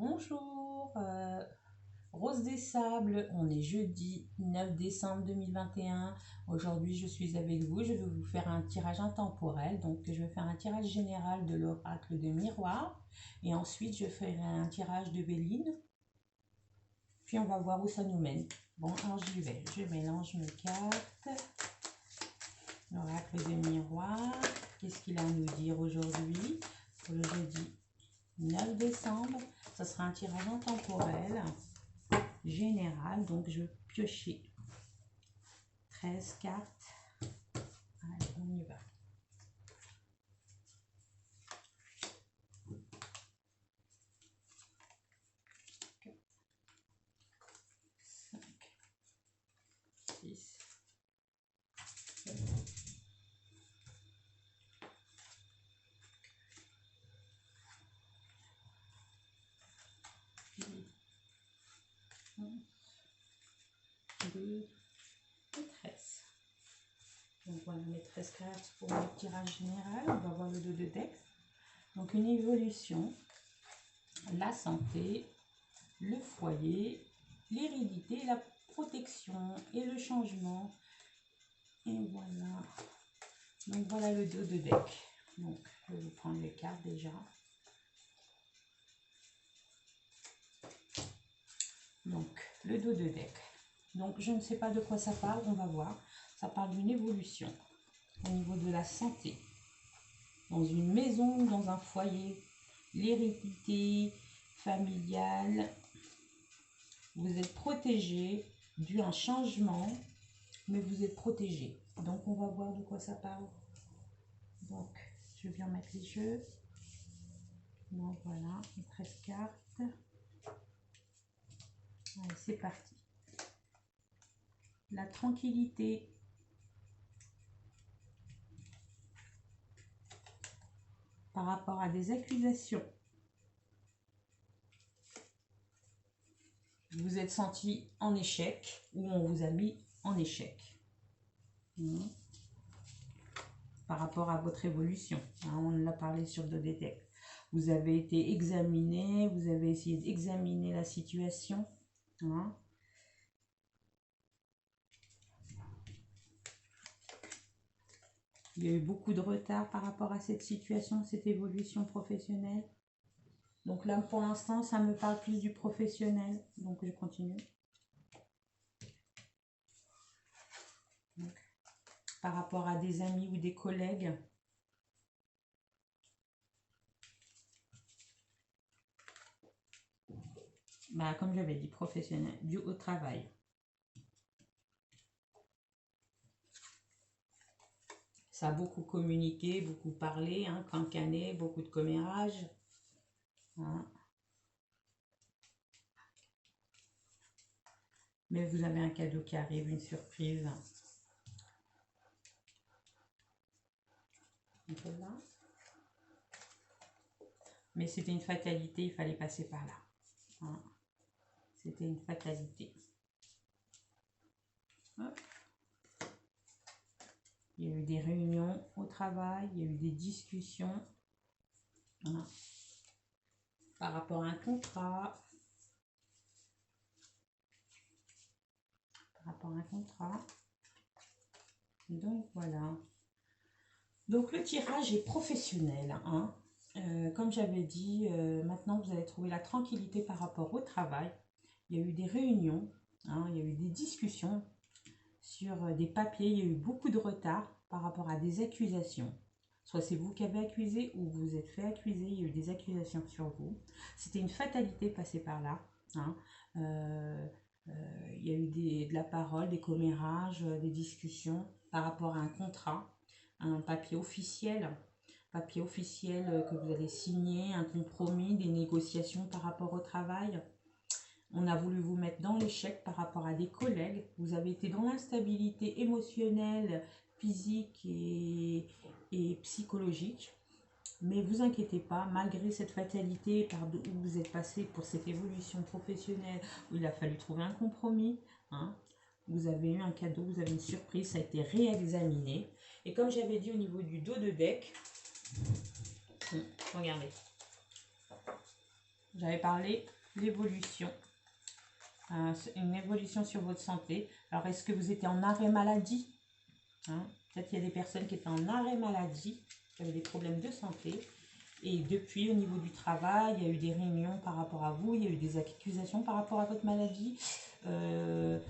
Bonjour, Rose des Sables, on est jeudi 9 décembre 2021. Aujourd'hui, je suis avec vous. Je vais vous faire un tirage intemporel. Donc, je vais faire un tirage général de l'oracle de Miroir. Et ensuite, je ferai un tirage de Béline. Puis, on va voir où ça nous mène. Bon, alors j'y vais. Je mélange mes cartes. L'oracle de Miroir. Qu'est-ce qu'il a à nous dire aujourd'hui pour le jeudi 9 décembre? Ça sera un tirage intemporel général. Donc, je vais piocher 13 cartes. Allez, on y va. Et 13. Donc voilà mes 13 cartes pour le tirage général. On va voir le dos de deck. Donc une évolution, la santé, le foyer, l'hérédité, la protection et le changement. Et voilà. Donc voilà le dos de deck. Donc je vais vous prendre les cartes déjà. Donc le dos de deck. Donc je ne sais pas de quoi ça parle, on va voir. Ça parle d'une évolution au niveau de la santé. Dans une maison, dans un foyer, l'hérédité familiale. Vous êtes protégé dû à un changement, mais vous êtes protégé. Donc on va voir de quoi ça parle. Donc je viens mettre les jeux. Donc voilà, les 13 cartes. Allez, c'est parti. La tranquillité. Par rapport à des accusations. Vous vous êtes senti en échec ou on vous a mis en échec. Par rapport à votre évolution. On l'a parlé sur Dodétech. Vous avez été examiné, vous avez essayé d'examiner la situation. Il y a eu beaucoup de retard par rapport à cette situation, cette évolution professionnelle. Donc là, pour l'instant, ça me parle plus du professionnel. Donc, je continue. Donc, par rapport à des amis ou des collègues. Comme j'avais dit, professionnel, dû au travail. Ça a beaucoup communiqué, beaucoup parlé, cancané, beaucoup de commérages. Mais vous avez un cadeau qui arrive, une surprise. Voilà. Mais c'était une fatalité, il fallait passer par là. C'était une fatalité. Hop. Il y a eu des réunions au travail, il y a eu des discussions. Par rapport à un contrat. Par rapport à un contrat. Donc voilà. Donc le tirage est professionnel. Comme j'avais dit, maintenant vous allez trouver la tranquillité par rapport au travail. Il y a eu des réunions, il y a eu des discussions sur des papiers. Il y a eu beaucoup de retard par rapport à des accusations. Soit c'est vous qui avez accusé ou vous vous êtes fait accuser. Il y a eu des accusations sur vous. C'était une fatalité passée par là. Il y a eu de la parole, des commérages, des discussions par rapport à un contrat, un papier officiel que vous allez signer, un compromis, des négociations par rapport au travail. On a voulu vous mettre dans l'échec par rapport à des collègues. Vous avez été dans l'instabilité émotionnelle, physique et psychologique. Mais vous inquiétez pas, malgré cette fatalité par où vous êtes passé pour cette évolution professionnelle, où il a fallu trouver un compromis, vous avez eu un cadeau, vous avez une surprise, ça a été réexaminé. Et comme j'avais dit au niveau du dos de deck, regardez. j'avais parlé l'évolution. Une évolution sur votre santé. Alors, est-ce que vous étiez en arrêt maladie, hein? Peut-être qu'il y a des personnes qui étaient en arrêt maladie, qui avaient des problèmes de santé. Et depuis, au niveau du travail, il y a eu des réunions par rapport à vous, il y a eu des accusations par rapport à votre maladie,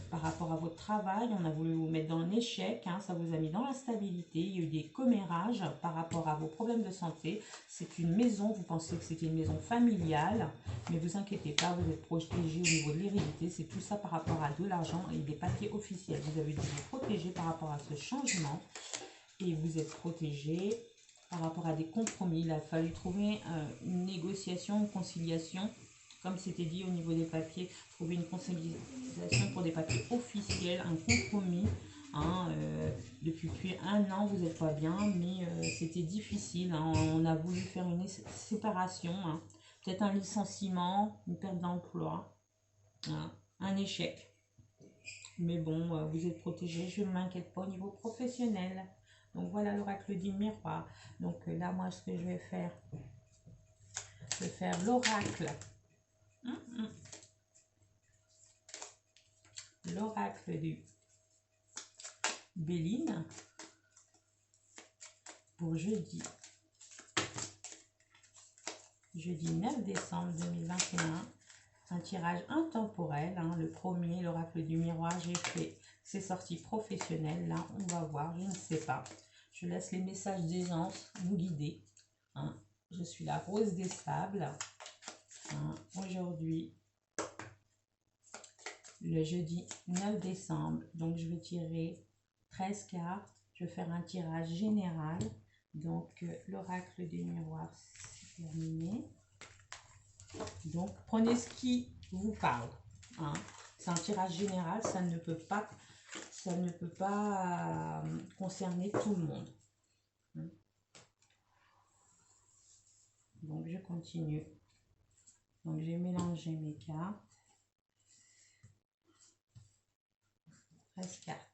par rapport à votre travail. On a voulu vous mettre dans un échec, hein, ça vous a mis dans l'instabilité. Il y a eu des commérages par rapport à vos problèmes de santé. C'est une maison, vous pensez que c'était une maison familiale, mais vous inquiétez pas, vous êtes protégé au niveau de l'hérédité. C'est tout ça par rapport à de l'argent et des papiers officiels. Vous avez dû vous protéger par rapport à ce changement et vous êtes protégé par rapport à des compromis. Il a fallu trouver une négociation, une conciliation, comme c'était dit au niveau des papiers, trouver une conciliation pour des papiers officiels, un compromis. Hein, depuis un an, vous n'êtes pas bien, mais c'était difficile. Hein, on a voulu faire une séparation, hein, peut-être un licenciement, une perte d'emploi, hein, un échec. Mais bon, vous êtes protégé, je ne m'inquiète pas au niveau professionnel. Donc voilà l'oracle du miroir. Donc là, moi, ce que je vais faire l'oracle. L'oracle du Béline pour jeudi 9 décembre 2021. Un tirage intemporel. Hein, le premier, l'oracle du miroir, j'ai fait ses sorties professionnelles. Là, on va voir, je ne sais pas. Je laisse les messages des anges vous guider. Hein. Je suis la rose des sables. Hein. Aujourd'hui, le jeudi 9 décembre. Donc, je vais tirer 13 cartes. Je vais faire un tirage général. Donc, l'oracle du miroir, c'est terminé. Donc, prenez ce qui vous parle. Hein. C'est un tirage général, ça ne peut pas concerner tout le monde. Donc, je continue. Donc, j'ai mélangé mes cartes. 13 cartes.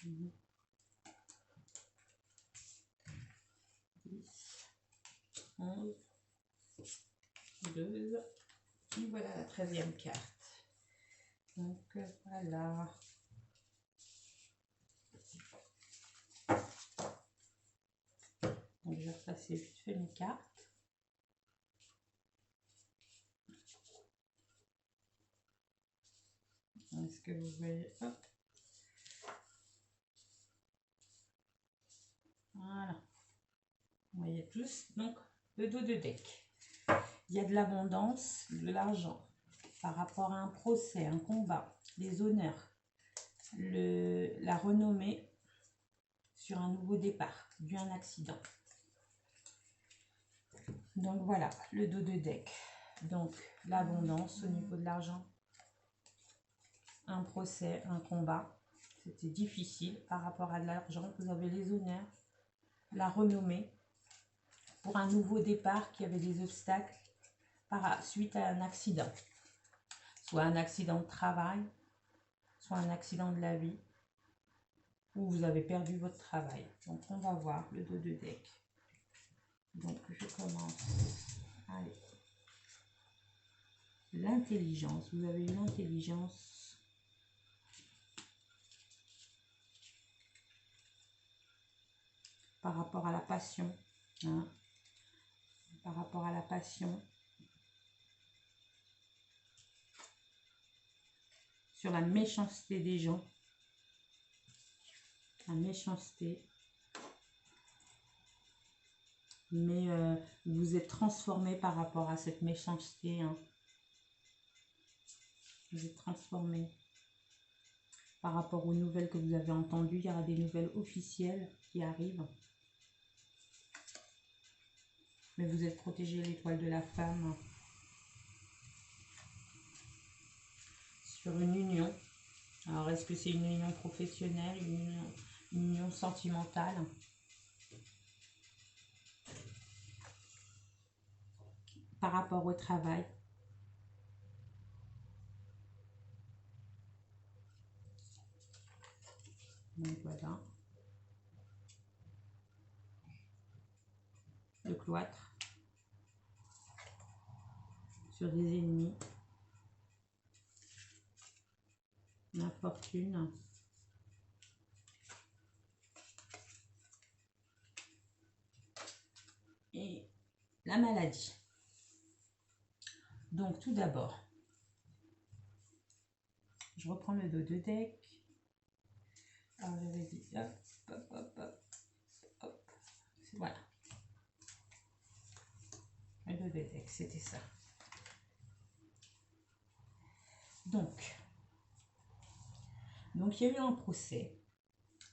Mmh. 10, 11, 12, et voilà la 13e carte. Donc voilà. Donc je vais repasser vite fait mes cartes. Est-ce que vous voyez? Hop. Voilà. Vous voyez tous. Donc le dos de deck. Il y a de l'abondance, de l'argent par rapport à un procès, un combat, les honneurs, la renommée sur un nouveau départ, dû à un accident. Donc voilà, le dos de deck. Donc l'abondance au niveau de l'argent, un procès, un combat. C'était difficile par rapport à de l'argent. Vous avez les honneurs, la renommée pour un nouveau départ qui avait des obstacles suite à un accident. Soit un accident de travail, soit un accident de la vie, où vous avez perdu votre travail. Donc on va voir le dos de deck. Donc je commence. Allez. L'intelligence. Vous avez une intelligence. Par rapport à la passion. Hein. Par rapport à la passion. Sur la méchanceté des gens. La méchanceté. Mais vous êtes transformé par rapport à cette méchanceté. Hein. Vous êtes transformé par rapport aux nouvelles que vous avez entendues. Il y aura des nouvelles officielles qui arrivent. Mais vous êtes protégé, l'étoile de la femme. Sur une union. Alors, est-ce que c'est une union professionnelle, une union sentimentale? par rapport au travail. Donc voilà. Le cloître. Sur des ennemis. L'infortune. Et la maladie. Donc tout d'abord, je reprends le dos de deck. Alors j'avais dit hop, hop, hop, hop, hop. Voilà. Le dos de deck, c'était ça. Donc il y a eu un procès.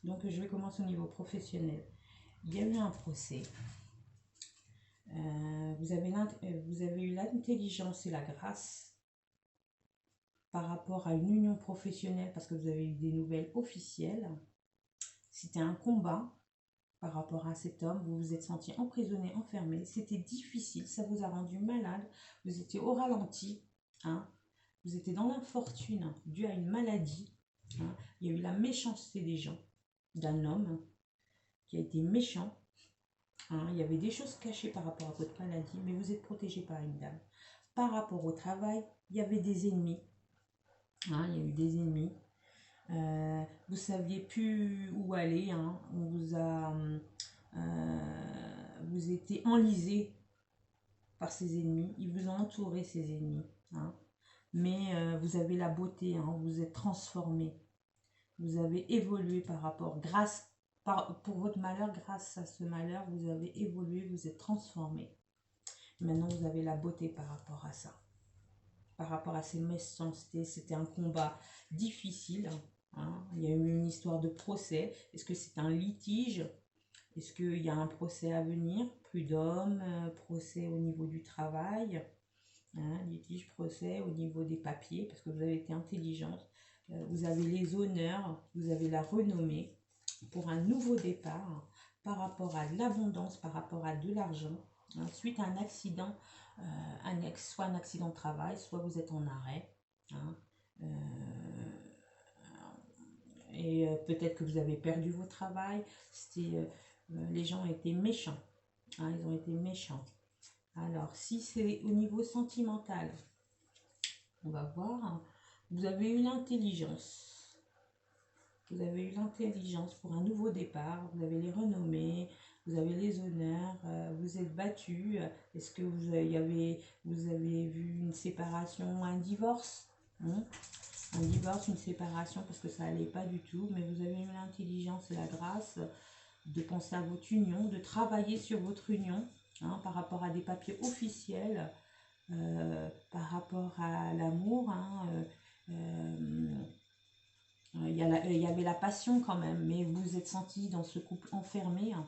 Donc je vais commencer au niveau professionnel. Il y a eu un procès. Vous avez eu l'intelligence et la grâce par rapport à une union professionnelle parce que vous avez eu des nouvelles officielles. C'était un combat par rapport à cet homme. Vous vous êtes senti emprisonné, enfermé. C'était difficile, ça vous a rendu malade. Vous étiez au ralenti. Hein. Vous étiez dans l'infortune due à une maladie. Hein. Il y a eu la méchanceté des gens, d'un homme qui a été méchant. Hein. Il y avait des choses cachées par rapport à votre maladie, mais vous êtes protégé par une dame. Par rapport au travail, il y avait des ennemis. Hein. Il y a eu des ennemis. Vous ne saviez plus où aller. Hein. On vous a... vous étiez enlisé par ces ennemis. Ils vous ont entouré, ces ennemis. Hein. Mais vous avez la beauté. Hein. Vous êtes transformé. Vous avez évolué par rapport... pour votre malheur, grâce à ce malheur, vous avez évolué, vous êtes transformé. Maintenant, vous avez la beauté par rapport à ça. Par rapport à ces méchancetés, c'était un combat difficile. Hein. Il y a eu une histoire de procès. Est-ce que c'est un litige? Est-ce qu'il y a un procès à venir? Prud'homme, procès au niveau du travail. Hein, litige, procès au niveau des papiers, parce que vous avez été intelligente. Vous avez les honneurs, vous avez la renommée pour un nouveau départ par rapport à de l'abondance, par rapport à de l'argent. Hein, suite à un accident, soit un accident de travail, soit vous êtes en arrêt. Hein, et peut-être que vous avez perdu votre travail. Les gens étaient méchants. Hein, ils ont été méchants. Alors, si c'est au niveau sentimental, on va voir. Vous avez eu l'intelligence. Vous avez eu l'intelligence pour un nouveau départ. Vous avez les renommées. Vous avez les honneurs. Vous êtes battu. Est-ce que vous avez vu une séparation, un divorce? Hein? Un divorce, une séparation, parce que ça n'allait pas du tout, mais vous avez eu l'intelligence et la grâce de penser à votre union, de travailler sur votre union, hein, par rapport à des papiers officiels, par rapport à l'amour. Hein, il y avait la passion quand même, mais vous vous êtes senti dans ce couple enfermé, hein,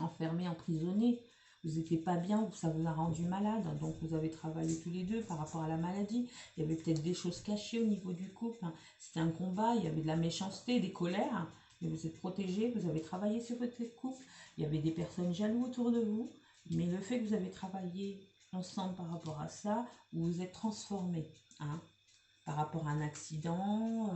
enfermé, emprisonné. Vous n'étiez pas bien, ça vous a rendu malade, donc vous avez travaillé tous les deux par rapport à la maladie. Il y avait peut-être des choses cachées au niveau du couple. Hein. C'était un combat, il y avait de la méchanceté, des colères, hein, mais vous êtes protégés, vous avez travaillé sur votre couple. Il y avait des personnes jalouses autour de vous, mais le fait que vous avez travaillé ensemble par rapport à ça, vous vous êtes transformés. Hein, par rapport à un accident,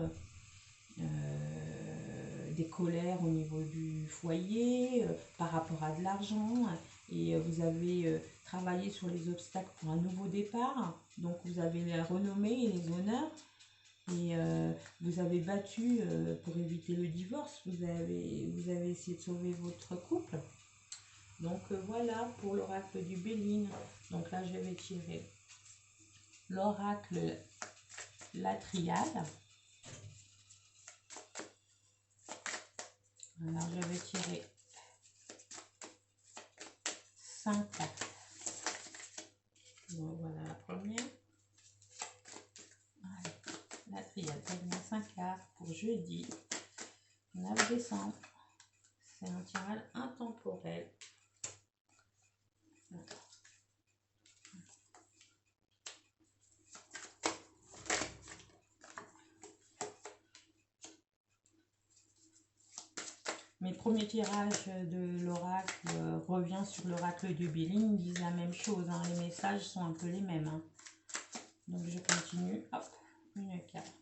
des colères au niveau du foyer, par rapport à de l'argent, et vous avez travaillé sur les obstacles pour un nouveau départ, donc vous avez la renommée et les honneurs, et vous avez battu pour éviter le divorce, vous avez essayé de sauver votre couple. Donc voilà pour l'oracle du Béline. Donc là je vais tirer l'oracle la triade. Alors je vais tirer 5 cartes. Donc voilà la première. Allez, la triade, elle vient 5 cartes pour jeudi 9 décembre. C'est un tirage intemporel. Mes premiers tirages de l'oracle revient sur l'oracle de Béline, ils disent la même chose, hein, les messages sont un peu les mêmes. Hein. Donc je continue, hop, une carte,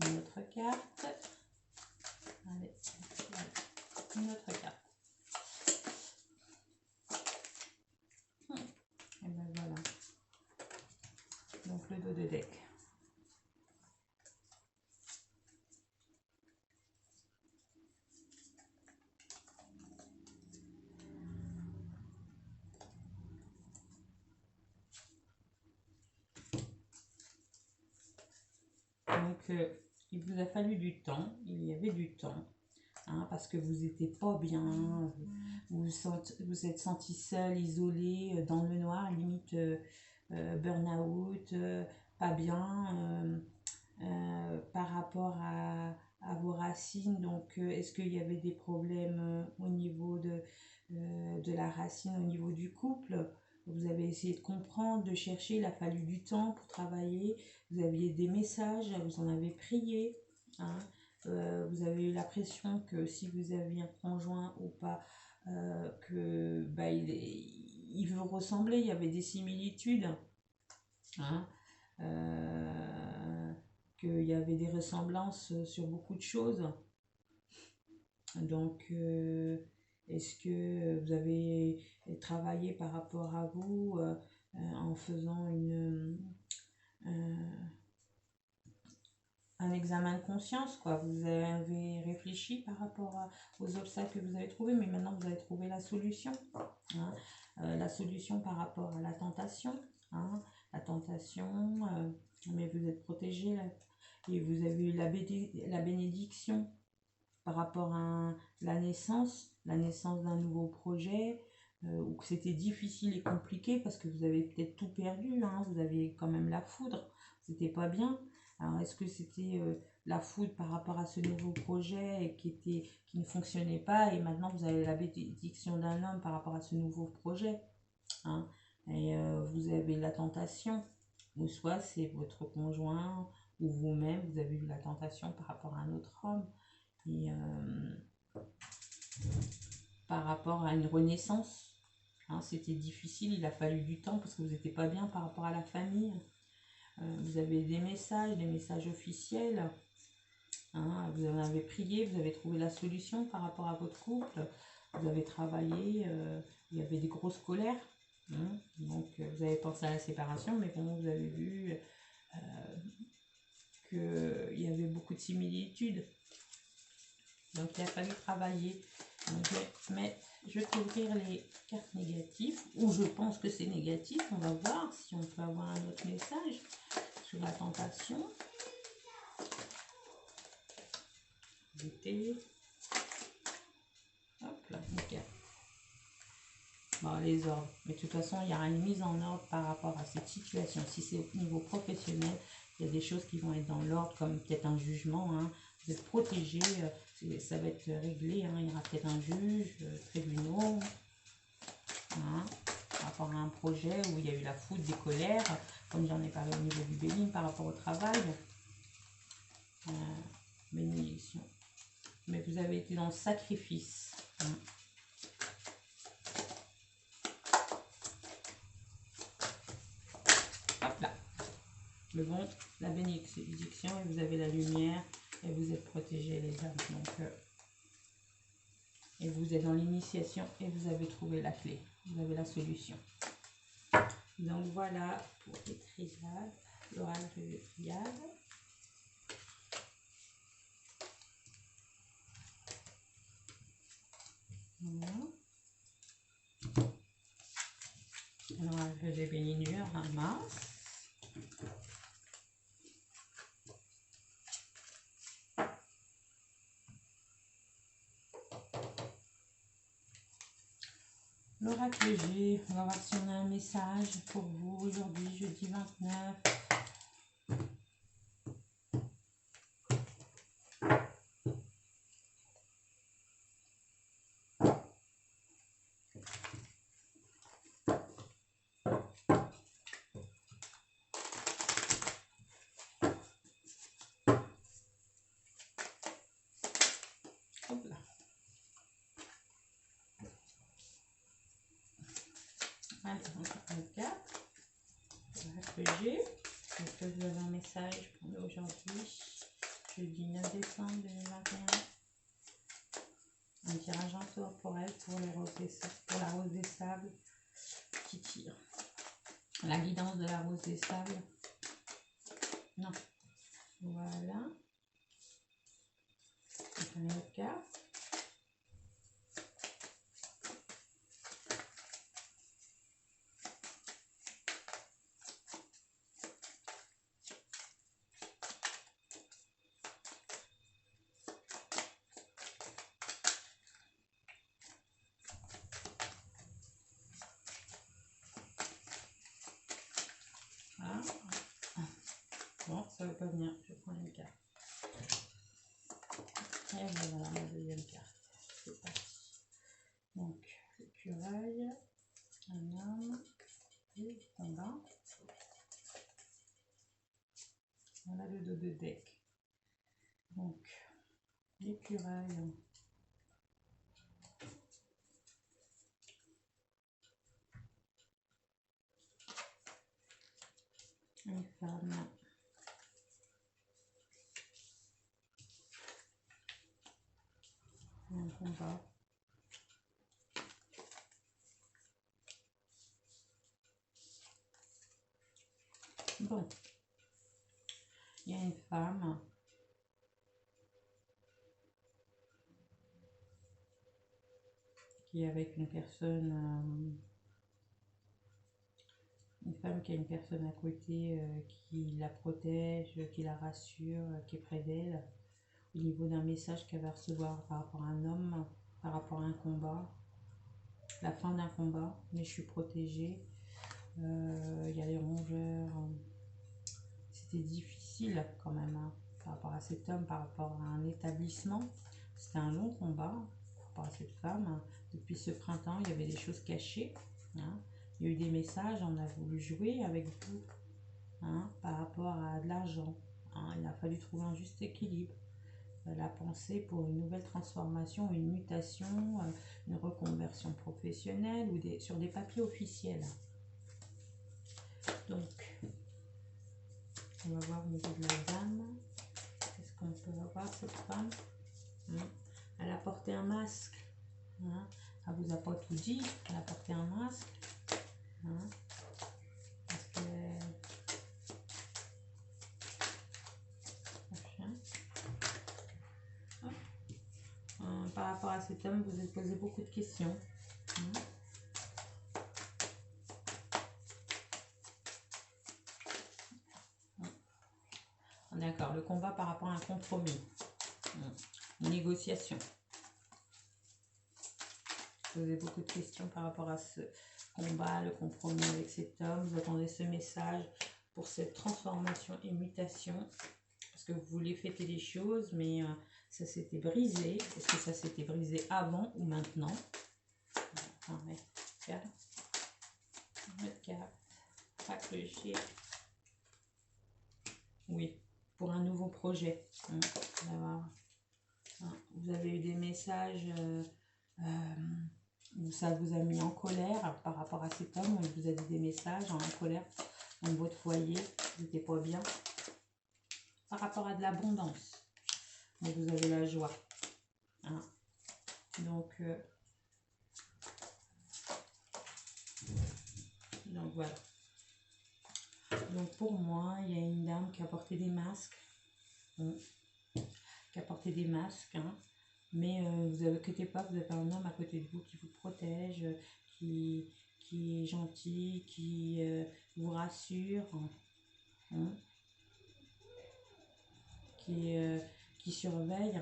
une autre carte, allez, une autre carte. Et ben voilà, donc le dos de deck. Donc, il vous a fallu du temps, il y avait du temps, hein, parce que vous n'étiez pas bien, vous êtes senti seul, isolé, dans le noir, limite burn-out, pas bien, par rapport à vos racines. Donc, est-ce qu'il y avait des problèmes au niveau de la racine, au niveau du couple? Vous avez essayé de comprendre, de chercher, il a fallu du temps pour travailler. Vous aviez des messages, vous en avez prié. Hein. Vous avez eu l'impression que si vous aviez un conjoint ou pas, que bah, il vous ressemblait, il y avait des similitudes. Hein. Qu'il y avait des ressemblances sur beaucoup de choses. Donc, est-ce que vous avez travaillé par rapport à vous en faisant un examen de conscience, quoi. Vous avez réfléchi par rapport aux obstacles que vous avez trouvés, mais maintenant vous avez trouvé la solution. Hein. La solution par rapport à la tentation. Hein. La tentation, mais vous êtes protégé là, et vous avez eu la bénédiction par rapport à la naissance d'un nouveau projet, ou que c'était difficile et compliqué parce que vous avez peut-être tout perdu, hein, vous aviez quand même la foudre, c'était pas bien. Alors est-ce que c'était la foudre par rapport à ce nouveau projet qui ne fonctionnait pas, et maintenant vous avez la bénédiction d'un homme par rapport à ce nouveau projet, hein, et vous avez la tentation, ou soit c'est votre conjoint ou vous-même, vous avez eu la tentation par rapport à un autre homme. Et par rapport à une renaissance, hein, c'était difficile, il a fallu du temps parce que vous n'étiez pas bien par rapport à la famille. Vous avez des messages officiels, hein, vous en avez prié, vous avez trouvé la solution par rapport à votre couple, vous avez travaillé, il y avait des grosses colères, hein, donc vous avez pensé à la séparation, mais bon, vous avez vu qu'il y avait beaucoup de similitudes. Donc il a fallu travailler. Donc, je vais couvrir les cartes négatives, ou je pense que c'est négatif. On va voir si on peut avoir un autre message sur la tentation. Hop là, nickel. Bon, les ordres. Mais de toute façon, il y aura une mise en ordre par rapport à cette situation. Si c'est au niveau professionnel, il y a des choses qui vont être dans l'ordre, comme peut-être un jugement. Hein. Vous êtes protégé, ça va être réglé. Hein. Il y aura peut-être un juge, tribunaux, hein, par rapport à un projet où il y a eu la foudre, des colères, comme j'en ai parlé au niveau du Béline, par rapport au travail. Bénédiction. Mais vous avez été dans le sacrifice. Hein. Hop là. Mais bon, la bénédiction, et vous avez la lumière, et vous êtes protégés les âmes. Donc, et vous êtes dans l'initiation, et vous avez trouvé la clé. Vous avez la solution. Donc voilà pour les triades, l'oracle de triade. Voilà. L'oracle de Béninure, ramasse. L'oracle G, on va voir si on a un message pour vous aujourd'hui, jeudi 29. Allez, on va le 4. RPG. Est-ce que vous avez un message pour nous aujourd'hui, jeudi 9 décembre 2021? Un tirage intemporel pour les roses pour la rose des sables qui tire. La guidance de la rose des sables. Non. Voilà. On met notre carte. Ah. Bon, ça ne veut pas venir. Je prends une carte. Et voilà ma deuxième carte. C'est parti. Donc, l'écureuil, un homme et combat. Voilà le dos de deck. Donc, l'écureuil. Une femme. Un combat. Bon. Il y a une femme. Qui est avec une personne. Une femme qui a une personne à côté qui la protège, qui la rassure, qui est près d'elle. Au niveau d'un message qu'elle va recevoir par rapport à un homme, par rapport à un combat. La fin d'un combat, mais je suis protégée. Il y a les rongeurs. C'était difficile quand même hein, par rapport à cet homme, par rapport à un établissement. C'était un long combat par rapport à cette femme. Depuis ce printemps, il y avait des choses cachées. Hein. Il y a eu des messages, on a voulu jouer avec vous hein, par rapport à de l'argent. Hein. Il a fallu trouver un juste équilibre. La pensée pour une nouvelle transformation, une mutation, une reconversion professionnelle ou sur des papiers officiels. Donc, on va voir au niveau de la dame. Qu'est-ce qu'on peut avoir cette femme hein. Elle a porté un masque. Hein. Elle vous a pas tout dit. Elle a porté un masque. Hein. Parce que... par rapport à cet homme, vous avez posé beaucoup de questions. Hein. D'accord, le combat par rapport à un compromis. Une négociation. Vous avez beaucoup de questions par rapport à ce combat, le compromis avec cet homme. Vous attendez ce message pour cette transformation et mutation. Parce que vous voulez fêter les choses, mais ça s'était brisé. Est-ce que ça s'était brisé avant ou maintenant? On va mettre 4. On va mettre 4. Réfléchir. Oui, pour un nouveau projet. Vous avez eu des messages où ça vous a mis en colère par rapport à cet homme. On vous a dit des messages en colère dans votre foyer. Vous n'étiez pas bien. Par rapport à de l'abondance. Donc vous avez la joie. Hein. Donc voilà. Donc pour moi, il y a une dame qui a porté des masques. Qui a porté des masques. Hein. Mais vous inquiétez pas, vous avez un homme à côté de vous qui vous protège, qui est gentil, qui vous rassure. Hein. Qui surveille.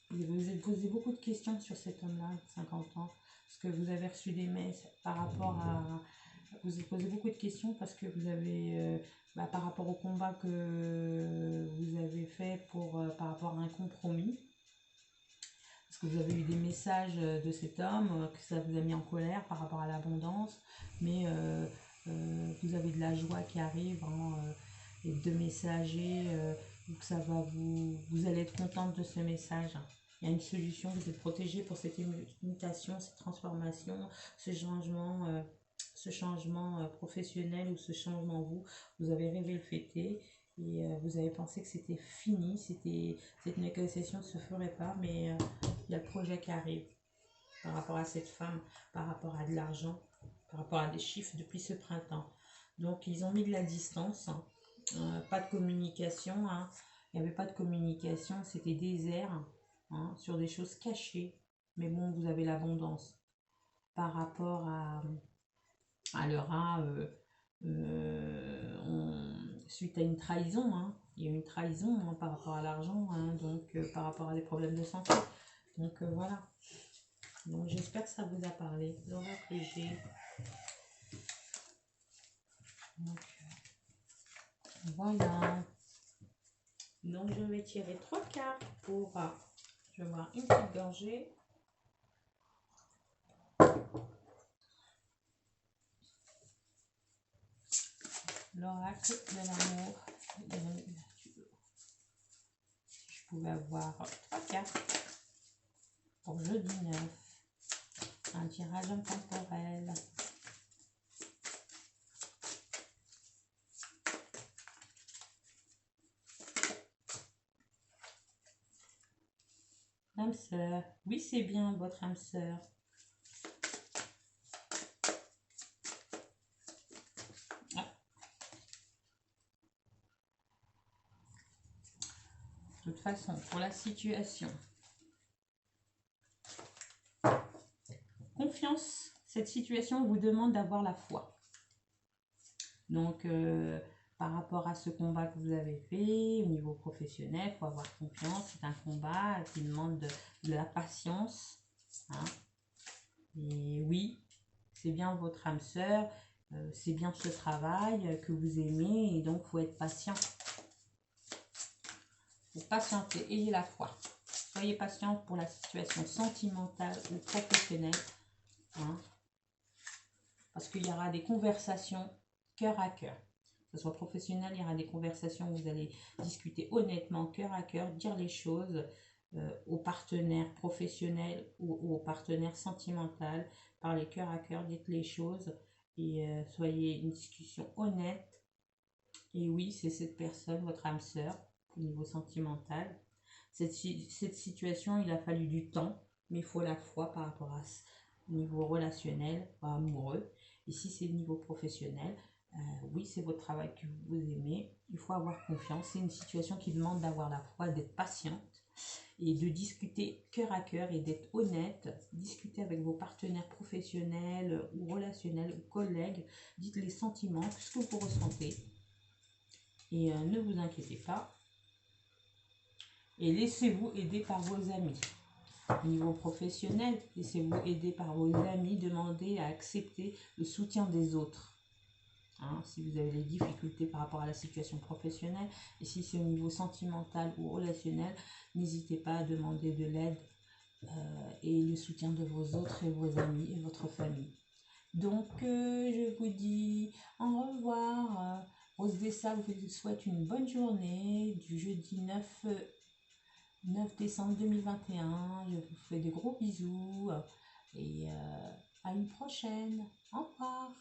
Vous avez posé beaucoup de questions sur cet homme-là, 50 ans, parce que vous avez reçu des mails par rapport à... Vous avez posé beaucoup de questions parce que vous avez, par rapport au combat que vous avez fait par rapport à un compromis, parce que vous avez eu des messages de cet homme, que ça vous a mis en colère par rapport à l'abondance, mais vous avez de la joie qui arrive, hein, et de messagers, donc ça va vous allez être contente de ce message. Il y a une solution, vous êtes protégé pour cette mutation, cette transformation, ce changement ce changement professionnel ou ce changement vous avez rêvé le fêter et vous avez pensé que c'était fini, cette négociation ne se ferait pas, mais il y a le projet qui arrive par rapport à cette femme, par rapport à de l'argent, par rapport à des chiffres depuis ce printemps. Donc ils ont mis de la distance, hein. Pas de communication, hein. Il n'y avait pas de communication, c'était désert, hein, sur des choses cachées. Mais bon, vous avez l'abondance par rapport à leur suite à une trahison, hein. Il y a eu une trahison, hein, par rapport à l'argent, hein, donc par rapport à des problèmes de santé. Donc voilà. Donc j'espère que ça vous a parlé. Laura Pléger. Donc voilà. Donc je vais tirer 3 cartes pour, je vais voir une petite gorgée. L'oracle de l'amour. Si je pouvais avoir 3 cartes pour jeudi 9. Un tirage intemporel. L'âme sœur. Oui, c'est bien votre âme sœur. De toute façon, pour la situation, confiance, cette situation vous demande d'avoir la foi. Donc, par rapport à ce combat que vous avez fait au niveau professionnel, il faut avoir confiance. C'est un combat qui demande de la patience, hein. Et oui, c'est bien votre âme sœur, c'est bien ce travail que vous aimez, et donc il faut être patient. Pour patienter, ayez la foi. Soyez patient pour la situation sentimentale ou professionnelle, hein, parce qu'il y aura des conversations cœur à cœur. Que ce soit professionnel, il y aura des conversations où vous allez discuter honnêtement, cœur à cœur, dire les choses aux partenaires professionnels ou aux partenaires sentimentaux. Parlez cœur à cœur, dites les choses et soyez une discussion honnête. Et oui, c'est cette personne, votre âme sœur, au niveau sentimental. Cette situation, il a fallu du temps, mais il faut la foi par rapport à ce niveau relationnel, amoureux. Ici, c'est le niveau professionnel. Oui, c'est votre travail que vous aimez. Il faut avoir confiance. C'est une situation qui demande d'avoir la foi, d'être patiente et de discuter cœur à cœur et d'être honnête. Discuter avec vos partenaires professionnels ou relationnels ou collègues. Dites les sentiments, ce que vous ressentez. Et ne vous inquiétez pas. Et laissez-vous aider par vos amis. Au niveau professionnel, laissez-vous aider par vos amis. Demandez à accepter le soutien des autres. Hein, si vous avez des difficultés par rapport à la situation professionnelle. Et si c'est au niveau sentimental ou relationnel, n'hésitez pas à demander de l'aide et le soutien de vos autres et vos amis et votre famille. Donc, je vous dis au revoir. Rose des Sables vous souhaite une bonne journée du jeudi 9 décembre 2021. Je vous fais de gros bisous et à une prochaine. Au revoir.